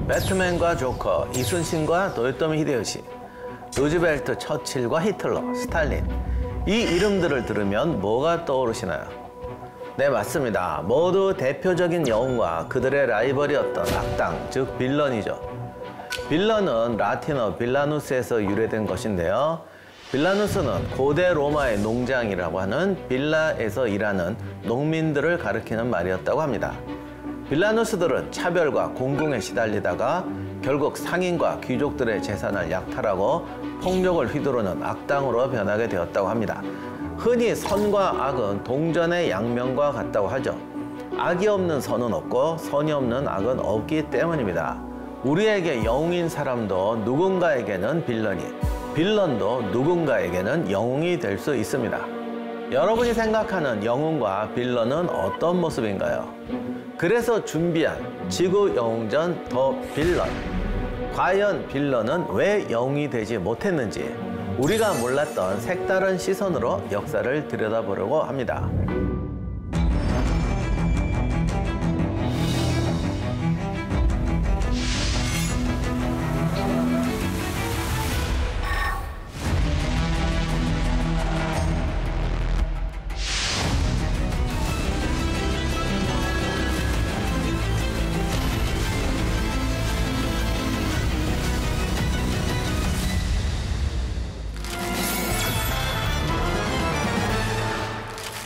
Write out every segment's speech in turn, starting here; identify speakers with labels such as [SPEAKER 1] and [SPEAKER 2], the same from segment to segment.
[SPEAKER 1] 배트맨과 조커, 이순신과 도요토미 히데요시, 루즈벨트, 처칠과 히틀러, 스탈린. 이 이름들을 들으면 뭐가 떠오르시나요? 네, 맞습니다. 모두 대표적인 영웅과 그들의 라이벌이었던 악당, 즉 빌런이죠. 빌런은 라틴어 빌라누스에서 유래된 것인데요. 빌라누스는 고대 로마의 농장이라고 하는 빌라에서 일하는 농민들을 가리키는 말이었다고 합니다. 빌라누스들은 차별과 공궁에 시달리다가 결국 상인과 귀족들의 재산을 약탈하고 폭력을 휘두르는 악당으로 변하게 되었다고 합니다. 흔히 선과 악은 동전의 양면과 같다고 하죠. 악이 없는 선은 없고 선이 없는 악은 없기 때문입니다. 우리에게 영웅인 사람도 누군가에게는 빌런이, 빌런도 누군가에게는 영웅이 될 수 있습니다. 여러분이 생각하는 영웅과 빌런은 어떤 모습인가요? 그래서 준비한 지구 영웅전 더 빌런. 과연 빌런은 왜 영웅이 되지 못했는지 우리가 몰랐던 색다른 시선으로 역사를 들여다보려고 합니다.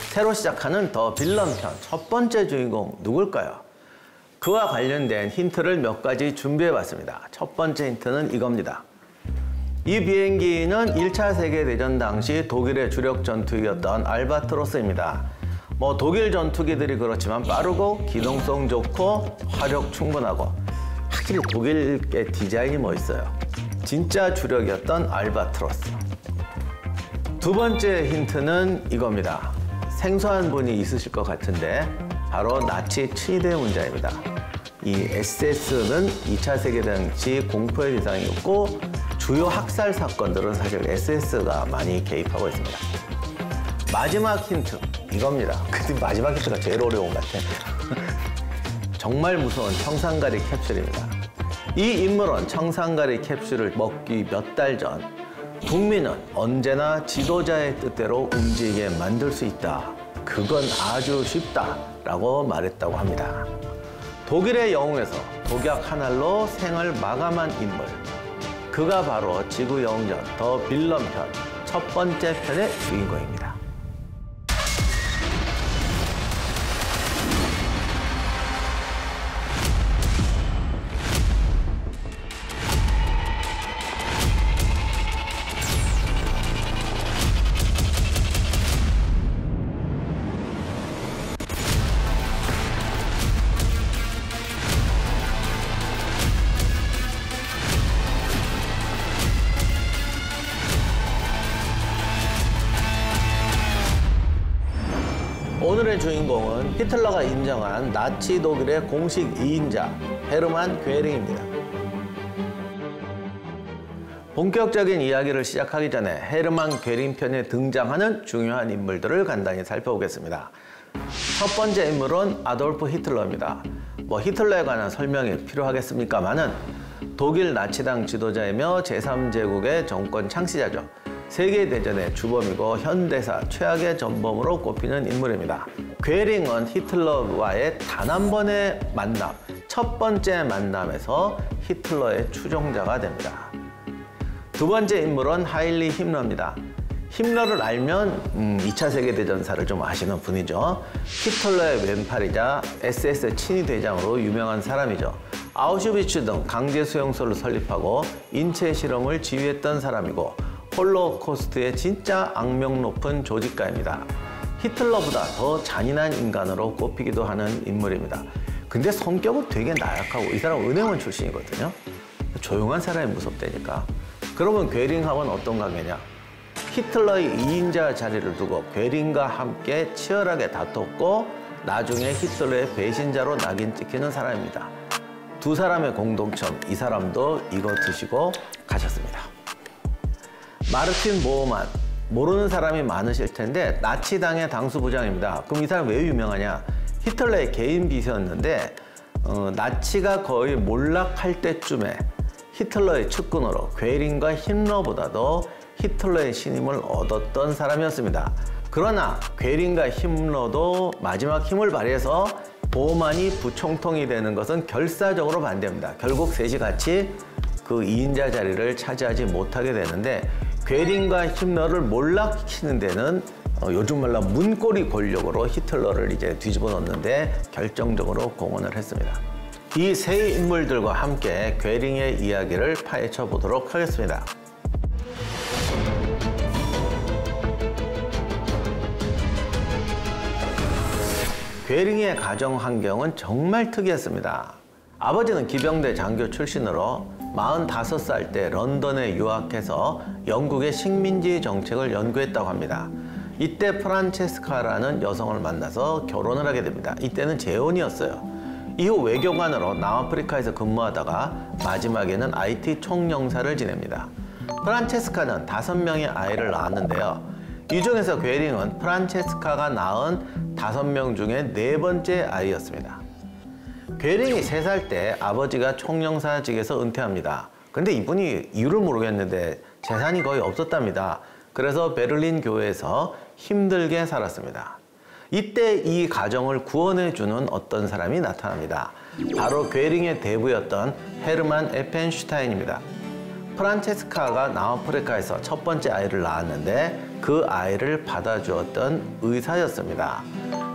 [SPEAKER 1] 새로 시작하는 더 빌런 편 첫 번째 주인공 누굴까요? 그와 관련된 힌트를 몇 가지 준비해봤습니다. 첫 번째 힌트는 이겁니다. 이 비행기는 1차 세계대전 당시 독일의 주력 전투기였던 알바트로스입니다. 독일 전투기들이 그렇지만 빠르고 기동성 좋고 화력 충분하고 확실히 독일의 디자인이 멋있어요. 진짜 주력이었던 알바트로스. 두 번째 힌트는 이겁니다. 생소한 분이 있으실 것 같은데 바로 나치 치대문자입니다. 이 SS는 2차 세계대전 당시 공포의 대상이었고 주요 학살 사건들은 사실 SS가 많이 개입하고 있습니다. 마지막 힌트 이겁니다. 근데 마지막 힌트가 제일 어려운 것 같아. 정말 무서운 청산가리 캡슐입니다. 이 인물은 청산가리 캡슐을 먹기 몇 달 전 국민은 언제나 지도자의 뜻대로 움직이게 만들 수 있다. 그건 아주 쉽다. 라고 말했다고 합니다. 독일의 영웅에서 독약 한 알로 생을 마감한 인물. 그가 바로 지구 영웅전 더 빌런 편 첫 번째 편의 주인공입니다. 오늘의 주인공은 히틀러가 인정한 나치 독일의 공식 2인자 헤르만 괴링입니다. 본격적인 이야기를 시작하기 전에 헤르만 괴링 편에 등장하는 중요한 인물들을 간단히 살펴보겠습니다. 첫 번째 인물은 아돌프 히틀러입니다. 히틀러에 관한 설명이 필요하겠습니까마는 독일 나치당 지도자이며 제3제국의 정권 창시자죠. 세계대전의 주범이고 현대사 최악의 전범으로 꼽히는 인물입니다. 괴링은 히틀러와의 단 한 번의 만남, 첫 번째 만남에서 히틀러의 추종자가 됩니다. 두 번째 인물은 하일리 힘러입니다. 힘러를 알면 2차 세계대전사를 좀 아시는 분이죠. 히틀러의 왼팔이자 SS 친위 대장으로 유명한 사람이죠. 아우슈비츠 등 강제 수용소를 설립하고 인체 실험을 지휘했던 사람이고 홀로코스트의 진짜 악명 높은 조직가입니다. 히틀러보다 더 잔인한 인간으로 꼽히기도 하는 인물입니다. 근데 성격은 되게 나약하고 이 사람은 은행원 출신이거든요. 조용한 사람이 무섭다니까. 그러면 괴링하고는 어떤 관계냐? 히틀러의 2인자 자리를 두고 괴링과 함께 치열하게 다퉜고 나중에 히틀러의 배신자로 낙인 찍히는 사람입니다. 두 사람의 공동점, 이 사람도 이거 드시고 가셨습니다. 마르틴 보흐만, 모르는 사람이 많으실 텐데 나치당의 당수부장입니다. 그럼 이 사람 왜 유명하냐? 히틀러의 개인 비서였는데 나치가 거의 몰락할 때쯤에 히틀러의 측근으로 괴링과 힘러보다도 히틀러의 신임을 얻었던 사람이었습니다. 그러나 괴링과 힘러도 마지막 힘을 발휘해서 보만이 부총통이 되는 것은 결사적으로 반대합니다. 결국 셋이 같이 그 2인자 자리를 차지하지 못하게 되는데, 괴링과 힘러를 몰락시키는 데는 요즘 말로 문고리 권력으로 히틀러를 이제 뒤집어 놓는데 결정적으로 공헌을 했습니다. 이 세 인물들과 함께 괴링의 이야기를 파헤쳐 보도록 하겠습니다. 괴링의 가정 환경은 정말 특이했습니다. 아버지는 기병대 장교 출신으로 45살 때 런던에 유학해서 영국의 식민지 정책을 연구했다고 합니다. 이때 프란체스카라는 여성을 만나서 결혼을 하게 됩니다. 이때는 재혼이었어요. 이후 외교관으로 남아프리카에서 근무하다가 마지막에는 IT 총영사를 지냅니다. 프란체스카는 5명의 아이를 낳았는데요. 이 중에서 괴링은 프란체스카가 낳은 5명 중에 4번째 아이였습니다. 괴링이 3살 때 아버지가 총영사직에서 은퇴합니다. 근데 이분이 이유를 모르겠는데 재산이 거의 없었답니다. 그래서 베를린 교회에서 힘들게 살았습니다. 이때 이 가정을 구원해주는 어떤 사람이 나타납니다. 바로 괴링의 대부였던 헤르만 에펜슈타인입니다. 프란체스카가 남아프리카에서 첫 번째 아이를 낳았는데 그 아이를 받아주었던 의사였습니다.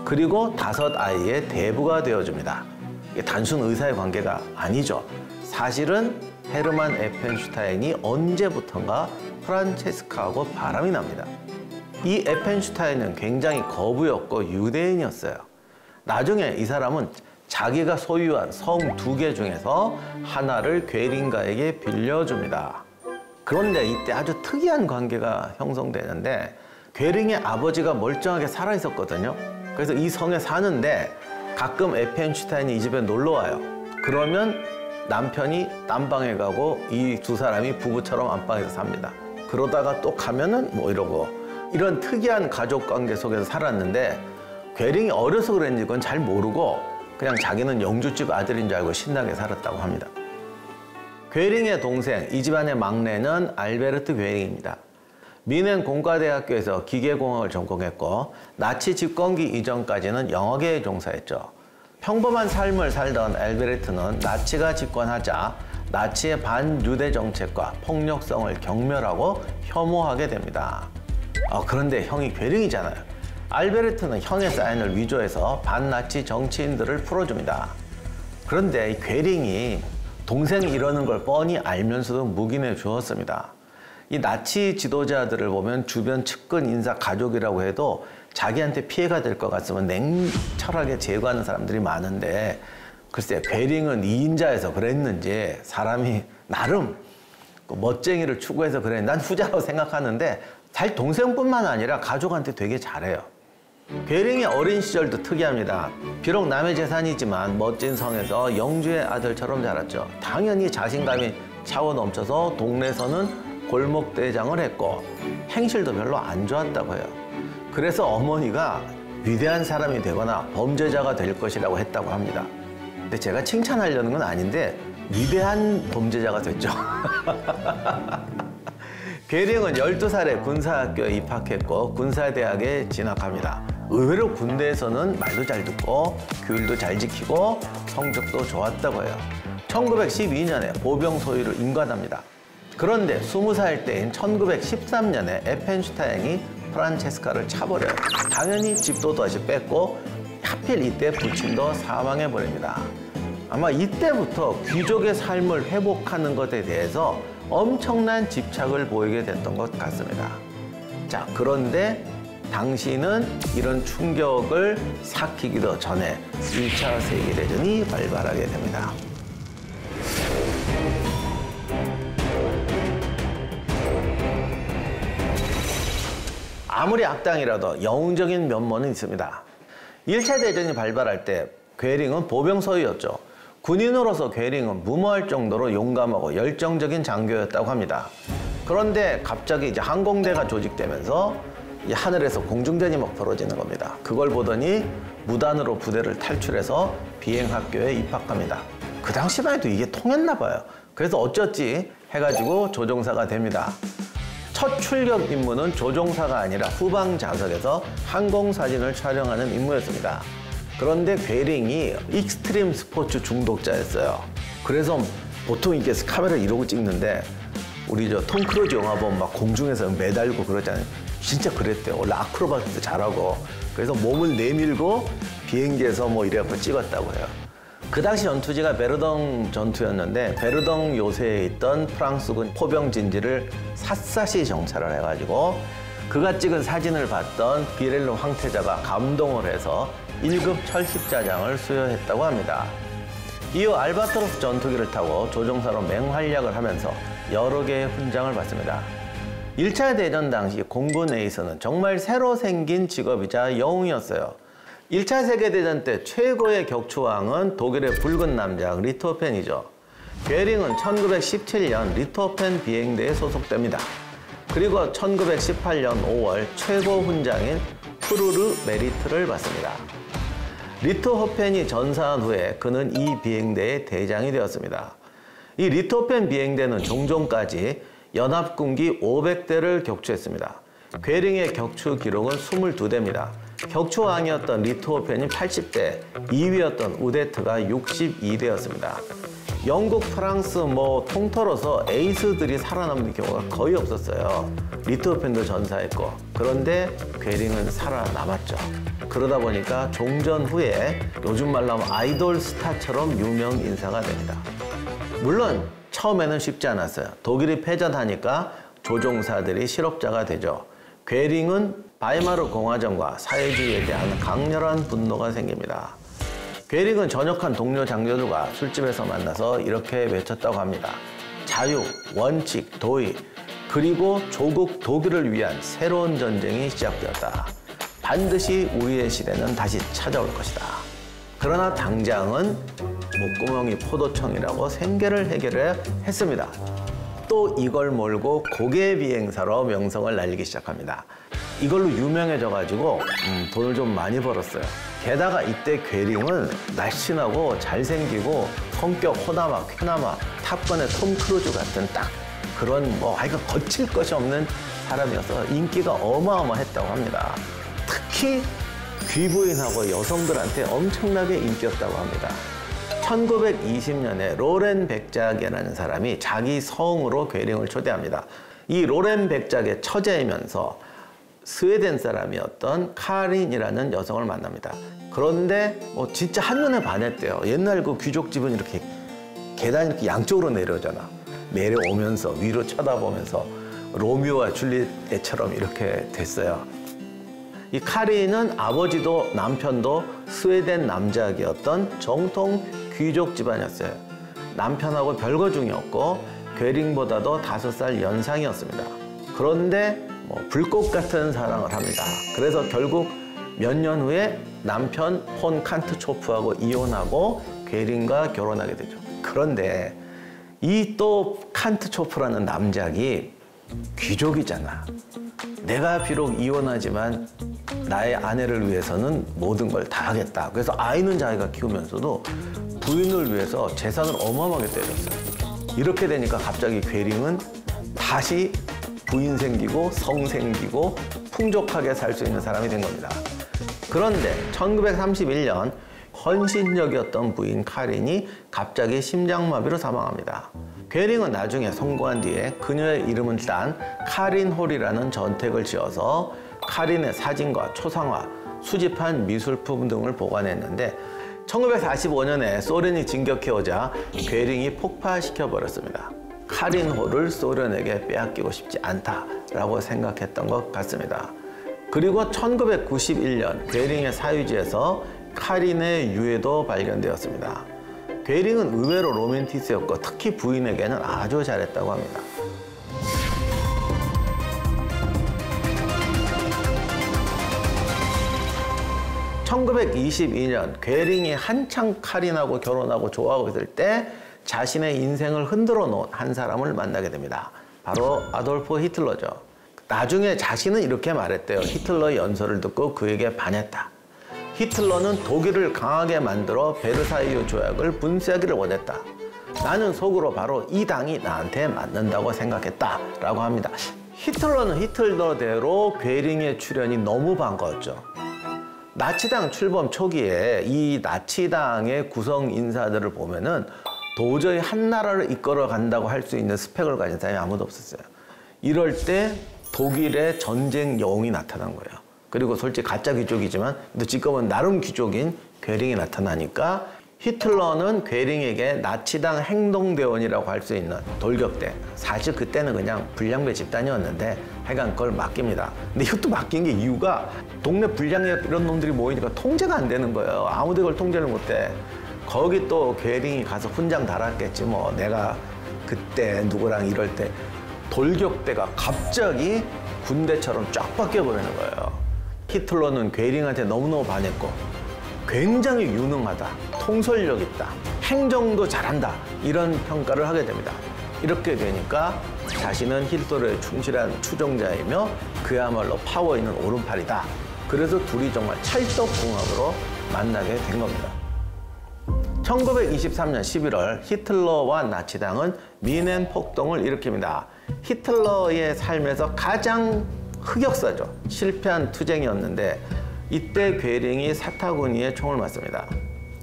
[SPEAKER 1] 그리고 5아이의 대부가 되어줍니다. 이게 단순 의사의 관계가 아니죠. 사실은 헤르만 에펜슈타인이 언제부턴가 프란체스카하고 바람이 납니다. 이 에펜슈타인은 굉장히 거부였고 유대인이었어요. 나중에 이 사람은 자기가 소유한 성 2개 중에서 하나를 괴링가에게 빌려줍니다. 그런데 이때 아주 특이한 관계가 형성되는데, 괴링의 아버지가 멀쩡하게 살아있었거든요. 그래서 이 성에 사는데 가끔 에펜슈타인이 이 집에 놀러 와요. 그러면 남편이 딴방에 가고 이 두 사람이 부부처럼 안방에서 삽니다. 그러다가 또 가면은 뭐 이러고, 이런 특이한 가족관계 속에서 살았는데, 괴링이 어려서 그랬는지 그건 잘 모르고 그냥 자기는 영주집 아들인 줄 알고 신나게 살았다고 합니다. 괴링의 동생, 이 집안의 막내는 알베르트 괴링입니다. 미넨 공과대학교에서 기계공학을 전공했고 나치 집권기 이전까지는 영어계에 종사했죠. 평범한 삶을 살던 알베르트는 나치가 집권하자 나치의 반유대 정책과 폭력성을 경멸하고 혐오하게 됩니다. 그런데 형이 괴링이잖아요. 알베르트는 형의 사인을 위조해서 반나치 정치인들을 풀어줍니다. 그런데 이 괴링이 동생이 이러는 걸 뻔히 알면서도 묵인해 주었습니다. 이 나치 지도자들을 보면 주변 측근 인사 가족이라고 해도 자기한테 피해가 될 것 같으면 냉철하게 제거하는 사람들이 많은데, 글쎄 괴링은 2인자에서 그랬는지 사람이 나름 멋쟁이를 추구해서 그래. 난 후자라고 생각하는데 사실 동생뿐만 아니라 가족한테 되게 잘해요. 괴링의 어린 시절도 특이합니다. 비록 남의 재산이지만 멋진 성에서 영주의 아들처럼 자랐죠. 당연히 자신감이 차고 넘쳐서 동네에서는 골목대장을 했고 행실도 별로 안 좋았다고 해요. 그래서 어머니가 위대한 사람이 되거나 범죄자가 될 것이라고 했다고 합니다. 근데 제가 칭찬하려는 건 아닌데 위대한 범죄자가 됐죠. 괴링은 12살에 군사학교에 입학했고 군사대학에 진학합니다. 의외로 군대에서는 말도 잘 듣고 규율도 잘 지키고 성적도 좋았다고 해요. 1912년에 보병 소위를 인관합니다. 그런데 20살 때인 1913년에 에펜슈타인이 프란체스카를 차버려요. 당연히 집도 다시 뺐고 하필 이때 부친도 사망해버립니다. 아마 이때부터 귀족의 삶을 회복하는 것에 대해서 엄청난 집착을 보이게 됐던 것 같습니다. 자, 그런데 당시는 이런 충격을 삭히기도 전에 1차 세계대전이 발발하게 됩니다. 아무리 악당이라도 영웅적인 면모는 있습니다. 1차 대전이 발발할 때 괴링은 보병소위였죠. 군인으로서 괴링은 무모할 정도로 용감하고 열정적인 장교였다고 합니다. 그런데 갑자기 이제 항공대가 조직되면서 이 하늘에서 공중전이 막 벌어지는 겁니다. 그걸 보더니 무단으로 부대를 탈출해서 비행학교에 입학합니다. 그 당시만 해도 이게 통했나 봐요. 그래서 어쩌지 해가지고 조종사가 됩니다. 첫 출격 임무는 조종사가 아니라 후방 좌석에서 항공사진을 촬영하는 임무였습니다. 그런데 괴링이 익스트림 스포츠 중독자였어요. 그래서 보통 이게 카메라를 이러고 찍는데 우리 저 톰 크루즈 영화 보면 막 공중에서 매달고 그러잖아요. 진짜 그랬대요. 원래 아크로바트도 잘하고. 그래서 몸을 내밀고 비행기에서 뭐 이래갖고 찍었다고 해요. 그 당시 전투지가 베르덩 전투였는데 베르덩 요새에 있던 프랑스군 포병 진지를 샅샅이 정찰을 해가지고 그가 찍은 사진을 봤던 비렐로 황태자가 감동을 해서 1급 철십자장을 수여했다고 합니다. 이후 알바트로스 전투기를 타고 조종사로 맹활약을 하면서 여러 개의 훈장을 받습니다. 1차 대전 당시 공군 에이스는 정말 새로 생긴 직업이자 영웅이었어요. 1차 세계대전 때 최고의 격추왕은 독일의 붉은 남자 리트호펜이죠. 괴링은 1917년 리트호펜 비행대에 소속됩니다. 그리고 1918년 5월 최고 훈장인 프루르 메리트를 받습니다. 리트호펜이 전사한 후에 그는 이 비행대의 대장이 되었습니다. 이 리트호펜 비행대는 종종까지 연합군기 500대를 격추했습니다. 괴링의 격추 기록은 22대입니다. 격추왕이었던 리트호펜이 80대, 2위였던 우데트가 62대였습니다. 영국, 프랑스 뭐 통틀어서 에이스들이 살아남는 경우가 거의 없었어요. 리트호펜도 전사했고. 그런데 괴링은 살아남았죠. 그러다 보니까 종전 후에 요즘 말로 하면 아이돌 스타처럼 유명 인사가 됩니다. 물론 처음에는 쉽지 않았어요. 독일이 패전하니까 조종사들이 실업자가 되죠. 괴링은 바이마르 공화정과 사회주의에 대한 강렬한 분노가 생깁니다. 괴링은 전역한 동료 장교들과 술집에서 만나서 이렇게 외쳤다고 합니다. 자유, 원칙, 도의, 그리고 조국 독일을 위한 새로운 전쟁이 시작되었다. 반드시 우리의 시대는 다시 찾아올 것이다. 그러나 당장은 목구멍이 포도청이라고 생계를 해결해야 했습니다. 또 이걸 몰고 고개 비행사로 명성을 날리기 시작합니다. 이걸로 유명해져가지고 돈을 좀 많이 벌었어요. 게다가 이때 괴링은 날씬하고 잘생기고 성격 호남아, 쾌남아, 탑건의 톰 크루즈 같은 딱 그런 뭐 하여간 거칠 것이 없는 사람이어서 인기가 어마어마했다고 합니다. 특히 귀부인하고 여성들한테 엄청나게 인기였다고 합니다. 1920년에 로렌 백작이라는 사람이 자기 성으로 괴링을 초대합니다. 이 로렌 백작의 처제이면서 스웨덴 사람이었던 카린이라는 여성을 만납니다. 그런데 뭐 진짜 한눈에 반했대요. 옛날 그 귀족집은 이렇게 계단이 이렇게 양쪽으로 내려오잖아. 내려오면서 위로 쳐다보면서 로미오와 줄리엣처럼 이렇게 됐어요. 이 카린은 아버지도 남편도 스웨덴 남작이었던 정통 귀족 집안이었어요. 남편하고 별거 중이었고 괴링보다도 5살 연상이었습니다. 그런데 뭐 불꽃 같은 사랑을 합니다. 그래서 결국 몇 년 후에 남편 폰 칸트초프하고 이혼하고 괴링과 결혼하게 되죠. 그런데 이 또 칸트초프라는 남작이 귀족이잖아. 내가 비록 이혼하지만 나의 아내를 위해서는 모든 걸 다 하겠다. 그래서 아이는 자기가 키우면서도 부인을 위해서 재산을 어마어마하게 때렸어요. 이렇게 되니까 갑자기 괴링은 다시 부인 생기고 성 생기고 풍족하게 살 수 있는 사람이 된 겁니다. 그런데 1931년 헌신적이었던 부인 카린이 갑자기 심장마비로 사망합니다. 괴링은 나중에 성공한 뒤에 그녀의 이름을 딴 카린 홀이라는 전택을 지어서 카린의 사진과 초상화, 수집한 미술품 등을 보관했는데 1945년에 소련이 진격해오자 괴링이 폭파시켜버렸습니다. 카린 홀을 소련에게 빼앗기고 싶지 않다라고 생각했던 것 같습니다. 그리고 1991년 괴링의 사유지에서 카린의 유해도 발견되었습니다. 괴링은 의외로 로맨티스트였고 특히 부인에게는 아주 잘했다고 합니다. (1922년) 괴링이 한창 카린하고 결혼하고 좋아하고 있을 때 자신의 인생을 흔들어 놓은 한 사람을 만나게 됩니다. 바로 아돌프 히틀러죠. 나중에 자신은 이렇게 말했대요. 히틀러의 연설을 듣고 그에게 반했다. 히틀러는 독일을 강하게 만들어 베르사유 조약을 분쇄하기를 원했다. 나는 속으로 바로 이 당이 나한테 맞는다고 생각했다 라고 합니다. 히틀러는 히틀러대로 괴링의 출현이 너무 반가웠죠. 나치당 출범 초기에 이 나치당의 구성 인사들을 보면은 도저히 한 나라를 이끌어 간다고 할 수 있는 스펙을 가진 사람이 아무도 없었어요. 이럴 때 독일의 전쟁 영웅이 나타난 거예요. 그리고 솔직히 가짜 귀족이지만 지금은 나름 귀족인 괴링이 나타나니까 히틀러는 괴링에게 나치당 행동대원이라고 할 수 있는 돌격대, 사실 그때는 그냥 불량배 집단이었는데 하여간 그걸 맡깁니다. 근데 이것도 맡긴 게 이유가 동네 불량배 이런 놈들이 모이니까 통제가 안 되는 거예요. 아무도 이걸 통제를 못해. 거기 또 괴링이 가서 훈장 달았겠지 뭐. 내가 그때 누구랑 이럴 때 돌격대가 갑자기 군대처럼 쫙 바뀌어버리는 거예요. 히틀러는 괴링한테 너무너무 반했고 굉장히 유능하다, 통솔력 있다, 행정도 잘한다 이런 평가를 하게 됩니다. 이렇게 되니까 자신은 히틀러에 충실한 추종자이며 그야말로 파워 있는 오른팔이다. 그래서 둘이 정말 찰떡궁합으로 만나게 된 겁니다. 1923년 11월 히틀러와 나치당은 미넨 폭동을 일으킵니다. 히틀러의 삶에서 가장 흑역사죠. 실패한 투쟁이었는데 이때 괴링이 사타구니에 총을 맞습니다.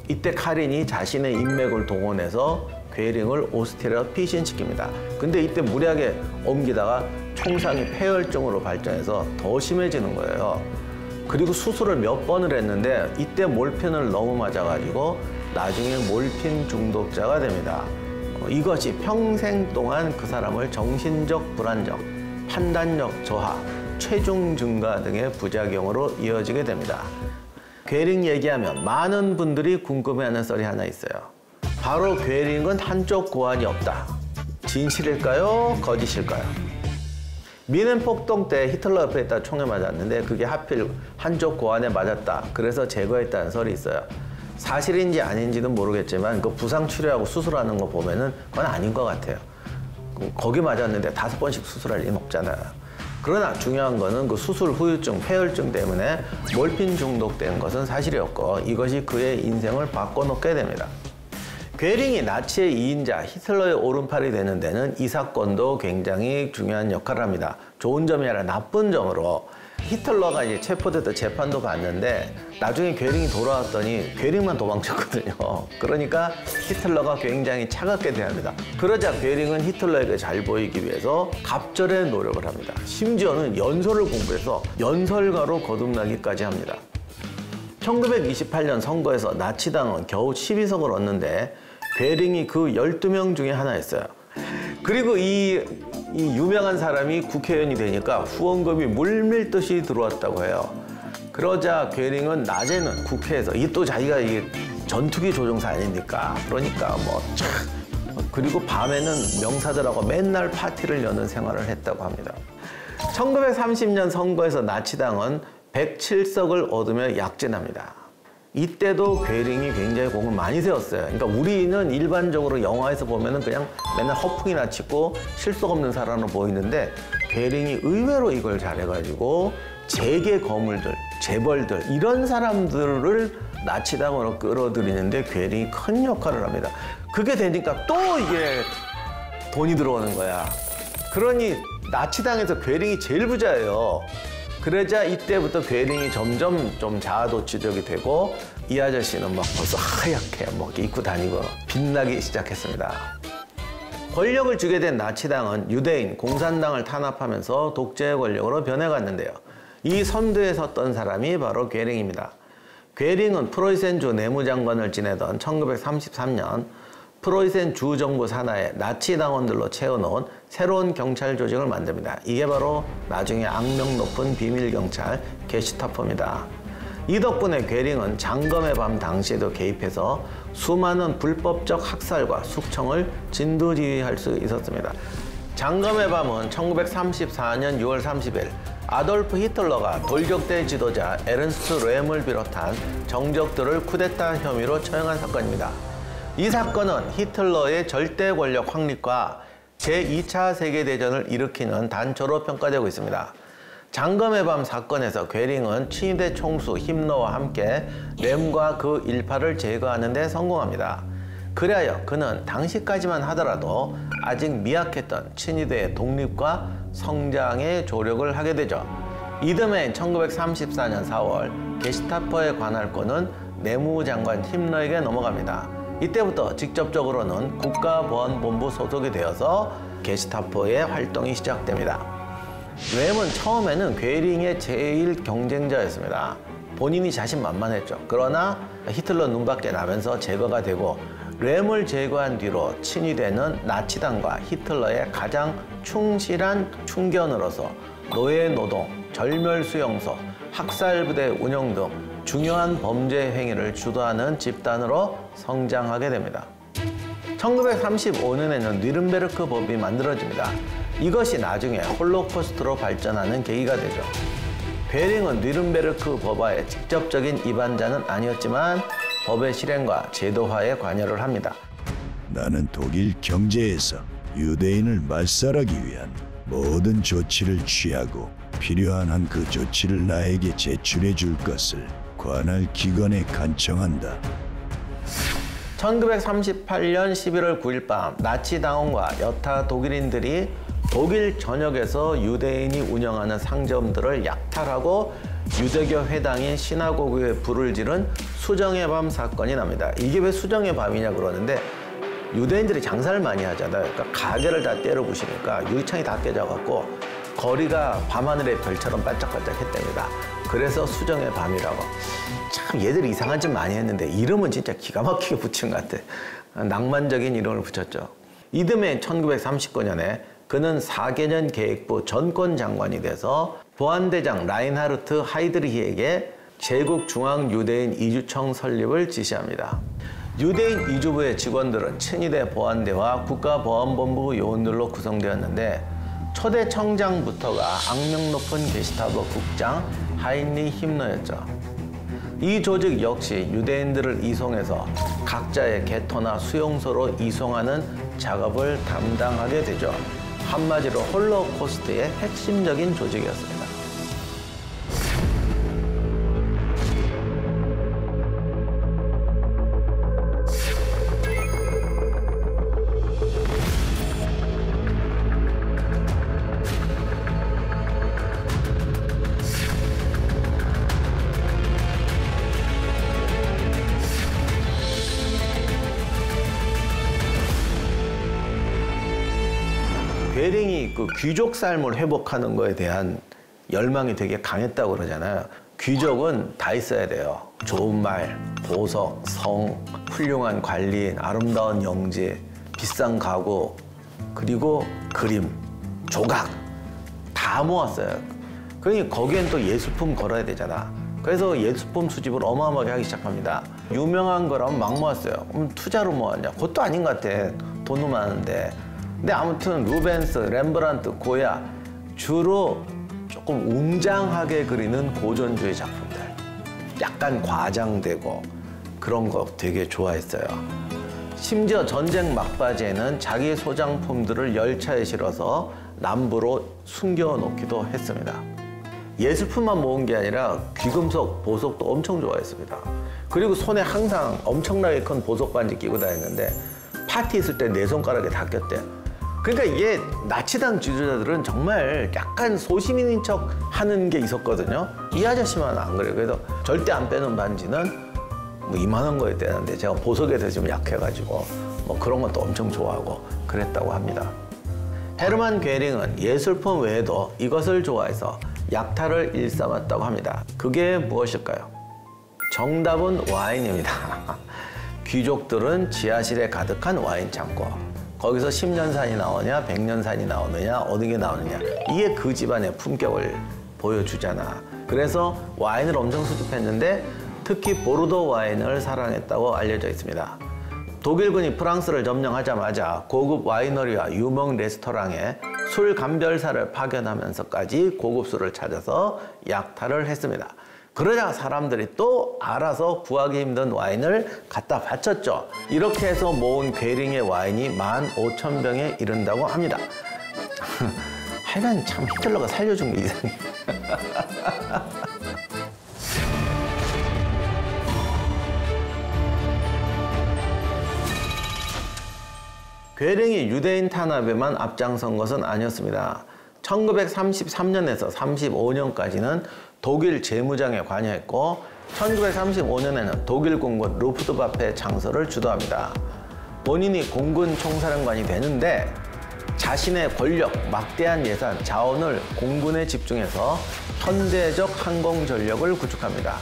[SPEAKER 1] 이때 카린이 자신의 인맥을 동원해서 괴링을 오스트리아로 피신시킵니다. 근데 이때 무리하게 옮기다가 총상이 폐혈증으로 발전해서 더 심해지는 거예요. 그리고 수술을 몇 번을 했는데 이때 몰핀을 너무 맞아가지고 나중에 몰핀 중독자가 됩니다. 이것이 평생 동안 그 사람을 정신적 불안정, 판단력 저하, 체중 증가 등의 부작용으로 이어지게 됩니다. 괴링 얘기하면 많은 분들이 궁금해하는 썰이 하나 있어요. 바로 괴링은 한쪽 고환이 없다. 진실일까요? 거짓일까요? 미넨 폭동 때 히틀러 옆에 있다 총에 맞았는데 그게 하필 한쪽 고환에 맞았다. 그래서 제거했다는 설이 있어요. 사실인지 아닌지는 모르겠지만 그 부상 치료하고 수술하는 거 보면은 그건 아닌 것 같아요. 거기 맞았는데 5번씩 수술할 일은 없잖아요. 그러나 중요한 거는 그 수술 후유증, 폐혈증 때문에 몰핀 중독된 것은 사실이었고 이것이 그의 인생을 바꿔놓게 됩니다. 괴링이 나치의 2인자 히틀러의 오른팔이 되는 데는 이 사건도 굉장히 중요한 역할을 합니다. 좋은 점이 아니라 나쁜 점으로 히틀러가 이제 체포돼서 재판도 받는데 나중에 괴링이 돌아왔더니 괴링만 도망쳤거든요. 그러니까 히틀러가 굉장히 차갑게 대합니다. 그러자 괴링은 히틀러에게 잘 보이기 위해서 갑절의 노력을 합니다. 심지어는 연설을 공부해서 연설가로 거듭나기까지 합니다. 1928년 선거에서 나치당은 겨우 12석을 얻는데 괴링이 그 12명 중에 하나였어요. 그리고 이 유명한 사람이 국회의원이 되니까 후원금이 물밀듯이 들어왔다고 해요. 그러자 괴링은 낮에는 국회에서 이 또 자기가 이 전투기 조종사 아닙니까? 그러니까 뭐 그리고 밤에는 명사들하고 맨날 파티를 여는 생활을 했다고 합니다. 1930년 선거에서 나치당은 107석을 얻으며 약진합니다. 이때도 괴링이 굉장히 공을 많이 세웠어요. 그러니까 우리는 일반적으로 영화에서 보면은 그냥 맨날 허풍이나 치고 실속 없는 사람으로 보이는데 괴링이 의외로 이걸 잘해가지고 재계 거물들, 재벌들 이런 사람들을 나치당으로 끌어들이는데 괴링이 큰 역할을 합니다. 그게 되니까 또 이게 돈이 들어오는 거야. 그러니 나치당에서 괴링이 제일 부자예요. 그러자 이때부터 괴링이 점점 좀 자아도취적이 되고 이 아저씨는 막 벌써 하얗게 뭐 입고 다니고 빛나기 시작했습니다. 권력을 주게 된 나치당은 유대인, 공산당을 탄압하면서 독재 권력으로 변해갔는데요. 이 선두에 섰던 사람이 바로 괴링입니다. 괴링은 프로이센주 내무장관을 지내던 1933년 프로이센 주정부 산하에 나치 당원들로 채워놓은 새로운 경찰 조직을 만듭니다. 이게 바로 나중에 악명 높은 비밀경찰 게슈타포입니다. 이 덕분에 괴링은 장검의 밤 당시에도 개입해서 수많은 불법적 학살과 숙청을 진두지휘할 수 있었습니다. 장검의 밤은 1934년 6월 30일 아돌프 히틀러가 돌격대 지도자 에른스트 렘을 비롯한 정적들을 쿠데타 혐의로 처형한 사건입니다. 이 사건은 히틀러의 절대 권력 확립과 제2차 세계대전을 일으키는 단초로 평가되고 있습니다. 장검의 밤 사건에서 괴링은 친위대 총수 힘러와 함께 램과 그 일파를 제거하는 데 성공합니다. 그리하여 그는 당시까지만 하더라도 아직 미약했던 친위대의 독립과 성장에 조력을 하게 되죠. 이듬해 1934년 4월 게시타포의 관할권은 내무장관 힘러에게 넘어갑니다. 이때부터 직접적으로는 국가보안본부 소속이 되어서 게시타포의 활동이 시작됩니다. 램은 처음에는 괴링의 제일 경쟁자였습니다. 본인이 자신만만했죠. 그러나 히틀러 눈밖에 나면서 제거가 되고 램을 제거한 뒤로 친위대는 나치당과 히틀러의 가장 충실한 충견으로서 노예노동, 절멸수용소, 학살부대 운영 등 중요한 범죄 행위를 주도하는 집단으로 성장하게 됩니다. 1935년에는 뉘른베르크 법이 만들어집니다. 이것이 나중에 홀로코스트로 발전하는 계기가 되죠. 괴링은 뉘른베르크 법화의 직접적인 위반자는 아니었지만 법의 실행과 제도화에 관여를 합니다.
[SPEAKER 2] 나는 독일 경제에서 유대인을 말살하기 위한 모든 조치를 취하고 필요한 한 그 조치를 나에게 제출해 줄 것을 관할 기관에 간청한다.
[SPEAKER 1] 1938년 11월 9일 밤 나치 당원과 여타 독일인들이 독일 전역에서 유대인이 운영하는 상점들을 약탈하고 유대교 회당인 시나고그에 불을 지른 수정의 밤 사건이 납니다. 이게 왜 수정의 밤이냐 그러는데 유대인들이 장사를 많이 하잖아요. 그러니까 가게를 다 때려 부시니까 유리창이 다 깨져갖고 거리가 밤하늘의 별처럼 반짝반짝 했답니다. 그래서 수정의 밤이라고. 참 얘들이 이상한 짓 많이 했는데 이름은 진짜 기가 막히게 붙인 것 같아. 낭만적인 이름을 붙였죠. 이듬해 1939년에 그는 4개년 계획부 전권장관이 돼서 보안대장 라인하르트 하이드리히에게 제국중앙유대인 이주청 설립을 지시합니다. 유대인 이주부의 직원들은 친위대 보안대와 국가보안본부 요원들로 구성되었는데 초대 청장부터가 악명 높은 게시타포 국장 하인리 힘러였죠. 이 조직 역시 유대인들을 이송해서 각자의 게토나 수용소로 이송하는 작업을 담당하게 되죠. 한마디로 홀로코스트의 핵심적인 조직이었습니다. 괴링이 그 귀족 삶을 회복하는 거에 대한 열망이 되게 강했다고 그러잖아요. 귀족은 다 있어야 돼요. 좋은 말, 보석, 성, 훌륭한 관리인, 아름다운 영지, 비싼 가구, 그리고 그림, 조각 다 모았어요. 그러니 거기엔 또 예술품 걸어야 되잖아. 그래서 예술품 수집을 어마어마하게 하기 시작합니다. 유명한 거라면 막 모았어요. 그럼 투자로 모았냐? 그것도 아닌 것 같아. 돈은 많은데. 근데 아무튼 루벤스, 렘브란트, 고야 주로 조금 웅장하게 그리는 고전주의 작품들, 약간 과장되고 그런 거 되게 좋아했어요. 심지어 전쟁 막바지에는 자기 소장품들을 열차에 실어서 남부로 숨겨놓기도 했습니다. 예술품만 모은 게 아니라 귀금속, 보석도 엄청 좋아했습니다. 그리고 손에 항상 엄청나게 큰 보석 반지 끼고 다녔는데 파티 있을 때 네 손가락에 다 꼈대. 그러니까 이게 나치당 지도자들은 정말 약간 소시민인 척 하는 게 있었거든요. 이 아저씨만 안 그래요. 그래서 절대 안 빼는 반지는 뭐 이만한 거였대는데 제가 보석에 대해서 좀 약해가지고 뭐 그런 것도 엄청 좋아하고 그랬다고 합니다. 헤르만 괴링은 예술품 외에도 이것을 좋아해서 약탈을 일삼았다고 합니다. 그게 무엇일까요? 정답은 와인입니다. 귀족들은 지하실에 가득한 와인 창고. 거기서 10년산이 나오냐, 100년산이 나오느냐, 어느 게 나오느냐. 이게 그 집안의 품격을 보여주잖아. 그래서 와인을 엄청 수집했는데 특히 보르도 와인을 사랑했다고 알려져 있습니다. 독일군이 프랑스를 점령하자마자 고급 와이너리와 유명 레스토랑에 술 감별사를 파견하면서까지 고급 술을 찾아서 약탈을 했습니다. 그러자 사람들이 또 알아서 구하기 힘든 와인을 갖다 바쳤죠. 이렇게 해서 모은 괴링의 와인이 15,000병에 이른다고 합니다. 하여간 참 히틀러가 살려준 게 이상해. 괴링이 유대인 탄압에만 앞장선 것은 아니었습니다. 1933년에서 35년까지는 독일 재무장에 관여했고 1935년에는 독일 공군 루프트와페 창설을 주도합니다. 본인이 공군 총사령관이 되는데 자신의 권력, 막대한 예산, 자원을 공군에 집중해서 현대적 항공 전력을 구축합니다.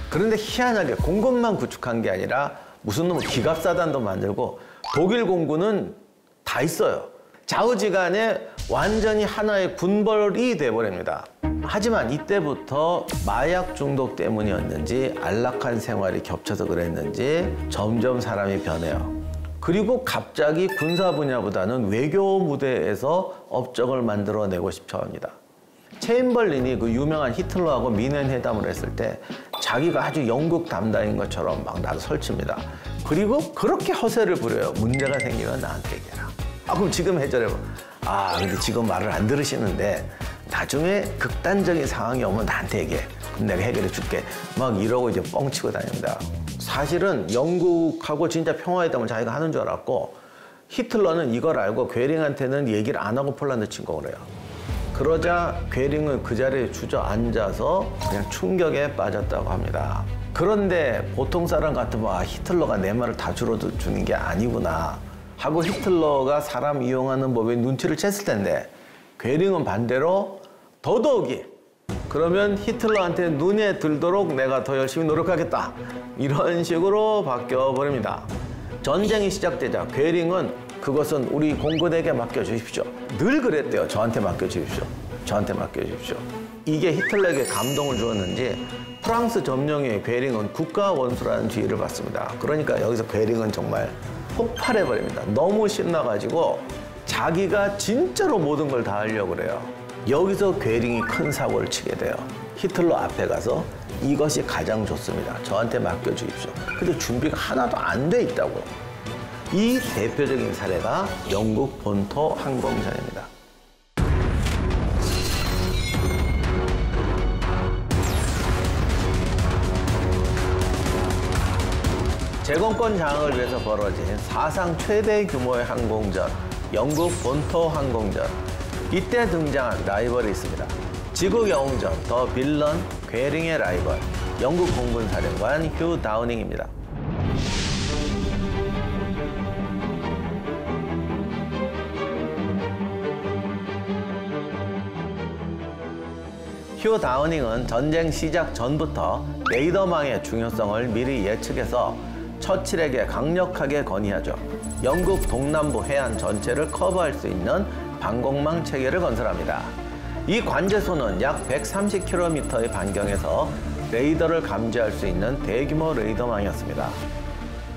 [SPEAKER 1] 그런데 희한하게 공군만 구축한 게 아니라 무슨 놈의 기갑사단도 만들고 독일 공군은 다 있어요. 좌우지간에 완전히 하나의 군벌이 돼버립니다. 하지만 이때부터 마약 중독 때문이었는지 안락한 생활이 겹쳐서 그랬는지 점점 사람이 변해요. 그리고 갑자기 군사 분야보다는 외교 무대에서 업적을 만들어내고 싶어 합니다. 체인벌린이 그 유명한 히틀러하고 미넨 회담을 했을 때 자기가 아주 영국 담당인 것처럼 막 나도 설칩니다. 그리고 그렇게 허세를 부려요. 문제가 생기면 나한테 얘기해라. 그럼 지금 해결해봐. 근데 지금 말을 안 들으시는데 나중에 극단적인 상황이 오면 나한테 얘기해. 그럼 내가 해결해 줄게. 막 이러고 이제 뻥치고 다닙니다. 사실은 영국하고 진짜 평화회담을 자기가 하는 줄 알았고 히틀러는 이걸 알고 괴링한테는 얘기를 안 하고 폴란드 침공을 해요. 그러자 괴링은 그 자리에 주저앉아서 그냥 충격에 빠졌다고 합니다. 그런데 보통 사람 같으면 히틀러가 내 말을 다 들어주는 게 아니구나 하고 히틀러가 사람 이용하는 법에 눈치를 챘을 텐데 괴링은 반대로 더더욱이 그러면 히틀러한테 눈에 들도록 내가 더 열심히 노력하겠다. 이런 식으로 바뀌어버립니다. 전쟁이 시작되자 괴링은 그것은 우리 공군에게 맡겨주십시오. 늘 그랬대요. 저한테 맡겨주십시오. 저한테 맡겨주십시오. 이게 히틀러에게 감동을 주었는지 프랑스 점령의 괴링은 국가 원수라는 지위를 받습니다. 그러니까 여기서 괴링은 정말 폭발해버립니다. 너무 신나가지고 자기가 진짜로 모든 걸 다 하려고 그래요. 여기서 괴링이 큰 사고를 치게 돼요. 히틀러 앞에 가서 이것이 가장 좋습니다. 저한테 맡겨주십시오. 근데 준비가 하나도 안 돼 있다고. 이 대표적인 사례가 영국 본토 항공전입니다. 제공권 장악을 위해서 벌어진 사상 최대 규모의 항공전, 영국 본토 항공전. 이때 등장한 라이벌이 있습니다. 지구 영웅전 더 빌런 괴링의 라이벌, 영국 공군 사령관 휴 다우닝입니다. 휴 다우닝은 전쟁 시작 전부터 레이더망의 중요성을 미리 예측해서 처칠에게 강력하게 건의하죠. 영국 동남부 해안 전체를 커버할 수 있는 방공망 체계를 건설합니다. 이 관제소는 약 130km의 반경에서 레이더를 감지할 수 있는 대규모 레이더망이었습니다.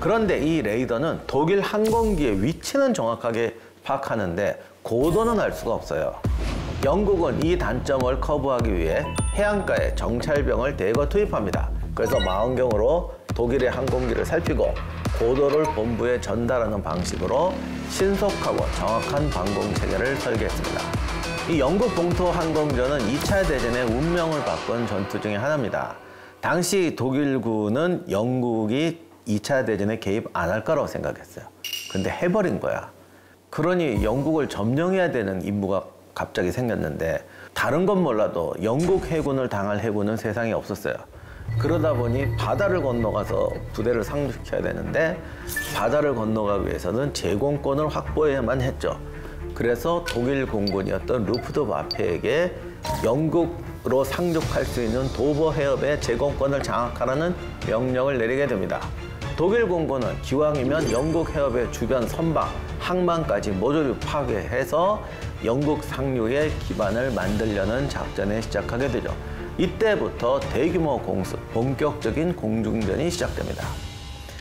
[SPEAKER 1] 그런데 이 레이더는 독일 항공기의 위치는 정확하게 파악하는데 고도는 알 수가 없어요. 영국은 이 단점을 커버하기 위해 해안가에 정찰병을 대거 투입합니다. 그래서 망원경으로 독일의 항공기를 살피고 고도를 본부에 전달하는 방식으로 신속하고 정확한 방공체계를 설계했습니다. 이 영국 본토 항공전은 2차 대전의 운명을 바꾼 전투 중에 하나입니다. 당시 독일군은 영국이 2차 대전에 개입 안 할 거라고 생각했어요. 근데 해버린 거야. 그러니 영국을 점령해야 되는 임무가 갑자기 생겼는데 다른 건 몰라도 영국 해군을 당할 해군은 세상에 없었어요. 그러다 보니 바다를 건너가서 부대를 상륙시켜야 되는데 바다를 건너가기 위해서는 제공권을 확보해야만 했죠. 그래서 독일 공군이었던 루프트와페에게 영국으로 상륙할 수 있는 도버 해협의 제공권을 장악하라는 명령을 내리게 됩니다. 독일 공군은 기왕이면 영국 해협의 주변 선박, 항만까지 모조리 파괴해서 영국 상륙의 기반을 만들려는 작전을 시작하게 되죠. 이때부터 대규모 공습, 본격적인 공중전이 시작됩니다.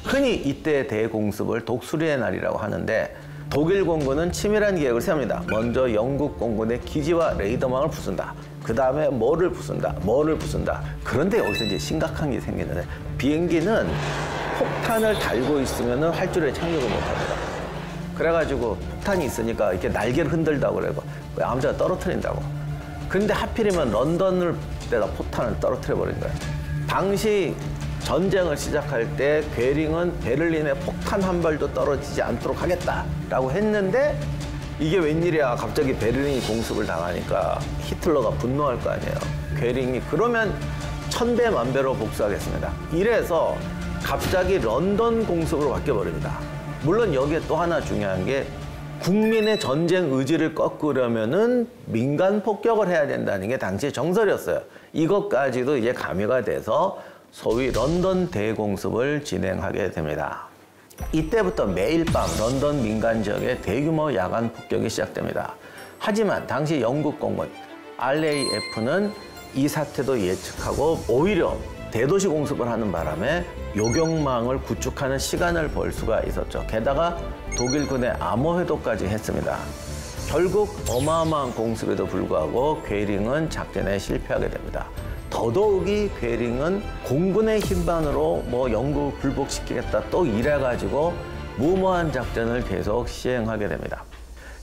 [SPEAKER 1] 흔히 이때의 대공습을 독수리의 날이라고 하는데 독일 공군은 치밀한 계획을 세웁니다. 먼저 영국 공군의 기지와 레이더망을 부순다. 그 다음에 뭐를 부순다, 뭐를 부순다. 그런데 여기서 이제 심각한 게 생기는데 비행기는 폭탄을 달고 있으면 활주로에 착륙을 못합니다. 그래가지고 폭탄이 있으니까 이렇게 날개를 흔들다고 그러고 아무데나 떨어뜨린다고. 근데 하필이면 런던을 데다 포탄을 떨어뜨려 버린 거예요. 당시 전쟁을 시작할 때 괴링은 베를린에 폭탄 한 발도 떨어지지 않도록 하겠다라고 했는데 이게 웬일이야. 갑자기 베를린이 공습을 당하니까 히틀러가 분노할 거 아니에요. 괴링이 그러면 천배 만배로 복수하겠습니다. 이래서 갑자기 런던 공습으로 바뀌어버립니다. 물론 여기에 또 하나 중요한 게 국민의 전쟁 의지를 꺾으려면은 민간 폭격을 해야 된다는 게 당시의 정설이었어요. 이것까지도 이제 가미가 돼서 소위 런던 대공습을 진행하게 됩니다. 이때부터 매일 밤 런던 민간 지역에 대규모 야간 폭격이 시작됩니다. 하지만 당시 영국 공군 RAF는 이 사태도 예측하고 오히려 대도시 공습을 하는 바람에 요격망을 구축하는 시간을 벌 수가 있었죠. 게다가 독일군의 암호회도까지 했습니다. 결국 어마어마한 공습에도 불구하고 괴링은 작전에 실패하게 됩니다. 더더욱이 괴링은 공군의 힘만으로 영국을 굴복시키겠다 또 이래가지고 무모한 작전을 계속 시행하게 됩니다.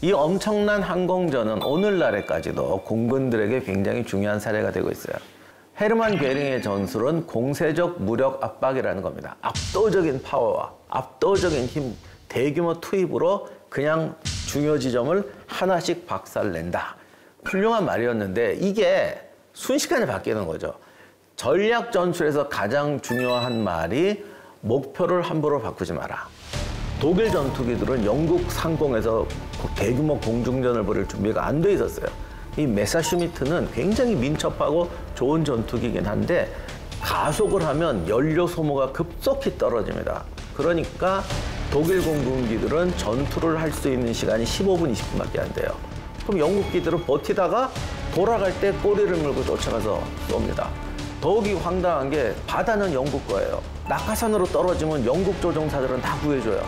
[SPEAKER 1] 이 엄청난 항공전은 오늘날에까지도 공군들에게 굉장히 중요한 사례가 되고 있어요. 헤르만 괴링의 전술은 공세적 무력 압박이라는 겁니다. 압도적인 파워와 압도적인 힘, 대규모 투입으로 그냥 중요 지점을 하나씩 박살낸다. 훌륭한 말이었는데 이게 순식간에 바뀌는 거죠. 전략 전술에서 가장 중요한 말이 목표를 함부로 바꾸지 마라. 독일 전투기들은 영국 상공에서 대규모 공중전을 벌일 준비가 안 돼 있었어요. 이 메사슈미트는 굉장히 민첩하고 좋은 전투기이긴 한데 가속을 하면 연료 소모가 급속히 떨어집니다. 그러니까 독일 공군기들은 전투를 할 수 있는 시간이 15분, 20분밖에 안 돼요. 그럼 영국기들은 버티다가 돌아갈 때 꼬리를 물고 쫓아가서 쏩니다. 더욱이 황당한 게 바다는 영국 거예요. 낙하산으로 떨어지면 영국 조종사들은 다 구해줘요.